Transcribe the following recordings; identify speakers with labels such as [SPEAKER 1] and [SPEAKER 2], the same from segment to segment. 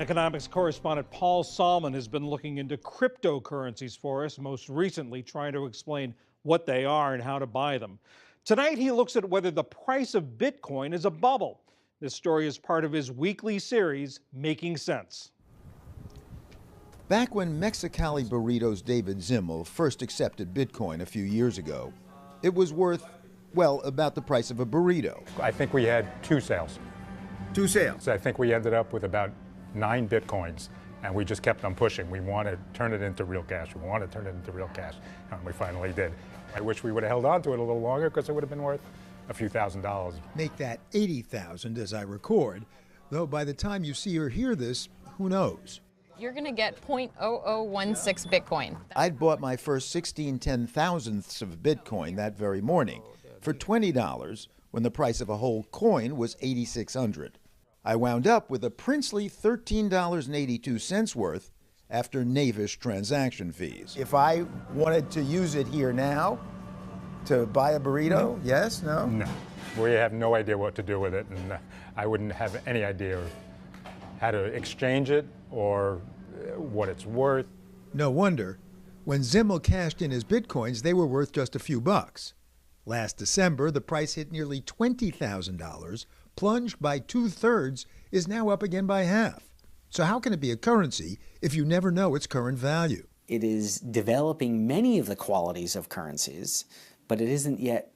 [SPEAKER 1] Economics correspondent Paul Solman has been looking into cryptocurrencies for us, most recently trying to explain what they are and how to buy them. Tonight, he looks at whether the price of Bitcoin is a bubble. This story is part of his weekly series, Making Sense.
[SPEAKER 2] Back when Mexicali Burritos' David Zimmel first accepted Bitcoin a few years ago, it was worth, well, about the price of a burrito.
[SPEAKER 3] I think we had two sales.
[SPEAKER 2] Two sales?
[SPEAKER 3] So I think we ended up with about 9 Bitcoins, and we just kept on pushing. We want to turn it into real cash. We want to turn it into real cash, and we finally did. I wish we would have held on to it a little longer because it would have been worth a few $1,000s.
[SPEAKER 2] Make that 80,000 as I record, though by the time you see or hear this, who knows?
[SPEAKER 4] You're going to get 0.0016 Bitcoin.
[SPEAKER 2] I'd bought my first 16/10,000ths of Bitcoin that very morning for $20 when the price of a whole coin was $8,600. I wound up with a princely $13.82 worth after knavish transaction fees. If I wanted to use it here now to buy a burrito, yes, no?
[SPEAKER 3] No. We have no idea what to do with it, and I wouldn't have any idea how to exchange it or what it's worth.
[SPEAKER 2] No wonder. When Zimmel cashed in his Bitcoins, they were worth just a few bucks. Last December, the price hit nearly $20,000, plunged by 2/3, is now up again by half. So how can it be a currency if you never know its current value?
[SPEAKER 5] It is developing many of the qualities of currencies, but it isn't yet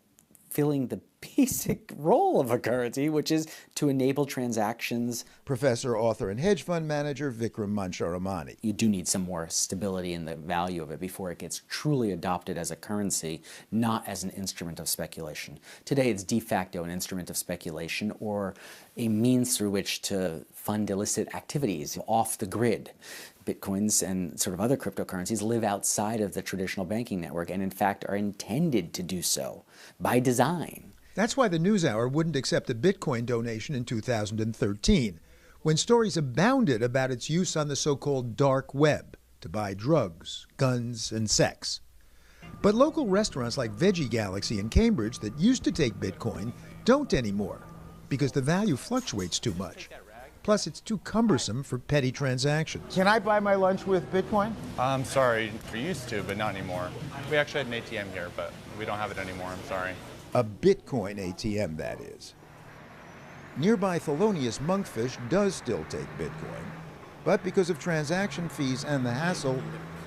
[SPEAKER 5] filling the basic role of a currency, which is to enable transactions.
[SPEAKER 2] Professor, author, and hedge fund manager Vikram Mancharamani.
[SPEAKER 5] You do need some more stability in the value of it before it gets truly adopted as a currency, not as an instrument of speculation. Today, it's de facto an instrument of speculation or a means through which to fund illicit activities off the grid. Bitcoins and sort of other cryptocurrencies live outside of the traditional banking network and in fact are intended to do so by design.
[SPEAKER 2] That's why the NewsHour wouldn't accept a Bitcoin donation in 2013, when stories abounded about its use on the so-called dark web to buy drugs, guns, and sex. But local restaurants like Veggie Galaxy in Cambridge that used to take Bitcoin don't anymore because the value fluctuates too much. Plus, it's too cumbersome for petty transactions.
[SPEAKER 6] Can I buy my lunch with Bitcoin?
[SPEAKER 7] I'm sorry, we used to, but not anymore. We actually had an ATM here, but we don't have it anymore, I'm sorry.
[SPEAKER 2] A Bitcoin ATM, that is. Nearby Thelonious Monkfish does still take Bitcoin, but because of transaction fees and the hassle,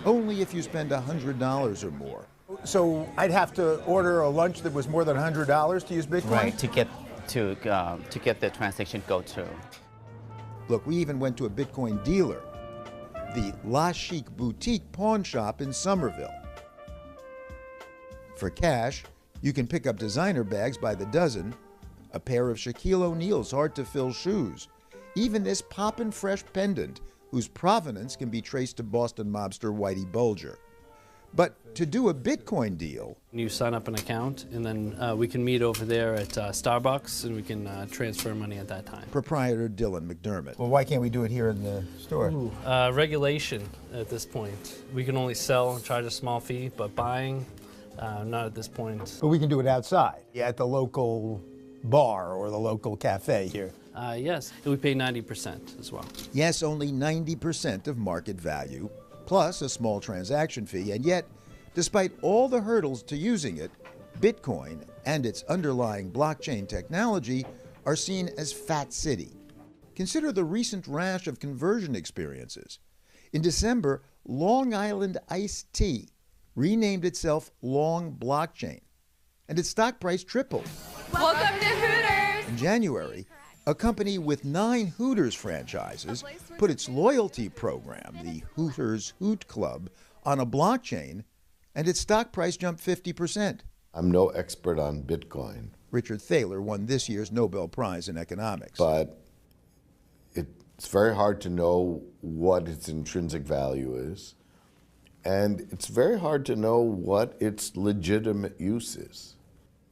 [SPEAKER 2] only if you spend $100 or more.
[SPEAKER 6] So I'd have to order a lunch that was more than $100 to use Bitcoin?
[SPEAKER 8] Right, to get the transaction go through.
[SPEAKER 2] Look, we even went to a Bitcoin dealer, the La Chic Boutique pawn shop in Somerville. For cash, you can pick up designer bags by the dozen, a pair of Shaquille O'Neal's hard-to-fill shoes, even this poppin' fresh pendant whose provenance can be traced to Boston mobster Whitey Bulger. But to do a Bitcoin deal...
[SPEAKER 9] You sign up an account, and then we can meet over there at Starbucks, and we can transfer money at that time.
[SPEAKER 2] Proprietor Dylan McDermott.
[SPEAKER 6] Well, why can't we do it here in the store?
[SPEAKER 9] Regulation at this point. We can only sell and charge a small fee, but buying, not at this point.
[SPEAKER 6] But we can do it outside, at the local bar or the local cafe here.
[SPEAKER 9] Yes, and we pay 90% as well.
[SPEAKER 2] Yes, only 90% of market value, plus a small transaction fee, and yet, despite all the hurdles to using it, Bitcoin and its underlying blockchain technology are seen as Fat City. Consider the recent rash of conversion experiences. In December, Long Island Iced Tea renamed itself Long Blockchain, and its stock price tripled.
[SPEAKER 4] Welcome to Hooters!
[SPEAKER 2] In January, a company with 9 Hooters franchises put its loyalty program, the Hooters Hoot Club, on a blockchain, and its stock price jumped 50%.
[SPEAKER 10] I'm no expert on Bitcoin.
[SPEAKER 2] Richard Thaler won this year's Nobel Prize in economics.
[SPEAKER 10] But it's very hard to know what its intrinsic value is. And it's very hard to know what its legitimate use is.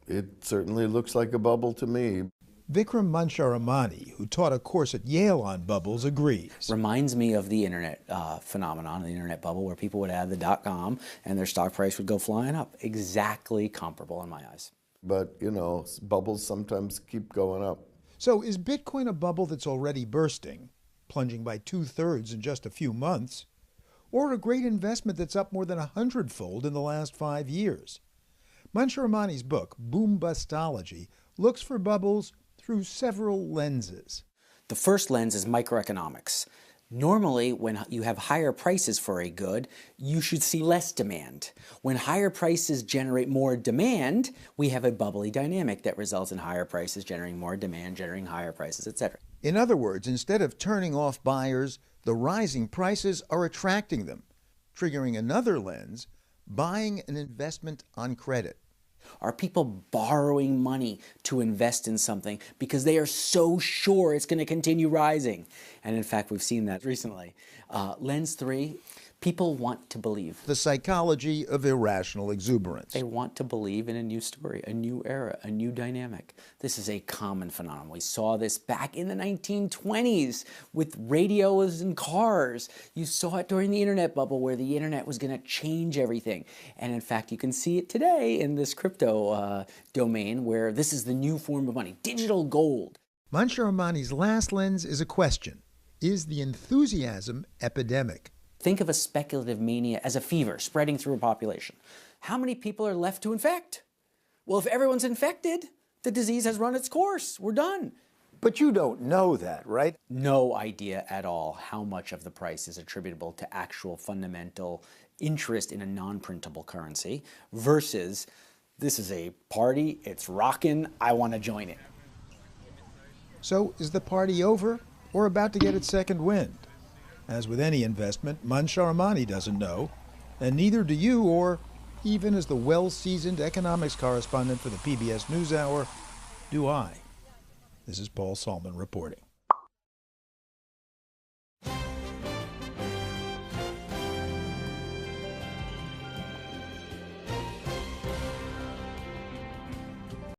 [SPEAKER 10] It certainly looks like a bubble to me.
[SPEAKER 2] Vikram Mancharamani, who taught a course at Yale on bubbles, agrees.
[SPEAKER 5] Reminds me of the internet phenomenon, the internet bubble, where people would add the .com and their stock price would go flying up. Exactly comparable in my eyes.
[SPEAKER 10] But, you know, bubbles sometimes keep going up.
[SPEAKER 2] So is Bitcoin a bubble that's already bursting? plunging by 2/3 in just a few months, or a great investment that's up more than 100-fold in the last 5 years. Mansur Amani's book, Boom-Bustology, looks for bubbles through several lenses.
[SPEAKER 5] The first lens is microeconomics. Normally, when you have higher prices for a good, you should see less demand. When higher prices generate more demand, we have a bubbly dynamic that results in higher prices generating more demand, generating higher prices, etc.
[SPEAKER 2] In other words, instead of turning off buyers, the rising prices are attracting them, triggering another lens, buying an investment on credit.
[SPEAKER 5] Are people borrowing money to invest in something because they are so sure it's going to continue rising? And in fact, we've seen that recently. Lens 3, people want to believe.
[SPEAKER 2] The psychology of irrational exuberance.
[SPEAKER 5] They want to believe in a new story, a new era, a new dynamic. This is a common phenomenon. We saw this back in the 1920s with radios and cars. You saw it during the internet bubble where the internet was going to change everything. And in fact, you can see it today in this crypto domain where this is the new form of money, digital gold.
[SPEAKER 2] Mansur Amani's last lens is a question. Is the enthusiasm epidemic?
[SPEAKER 5] Think of a speculative mania as a fever spreading through a population. How many people are left to infect? Well, if everyone's infected, the disease has run its course. We're done.
[SPEAKER 6] But you don't know that, right?
[SPEAKER 5] No idea at all how much of the price is attributable to actual fundamental interest in a non-printable currency versus this is a party, it's rockin', I want to join it.
[SPEAKER 2] So is the party over or about to get its second wind? As with any investment, Mansur Amani doesn't know, and neither do you, or even as the well-seasoned economics correspondent for the PBS NewsHour, do I. This is Paul Solman reporting.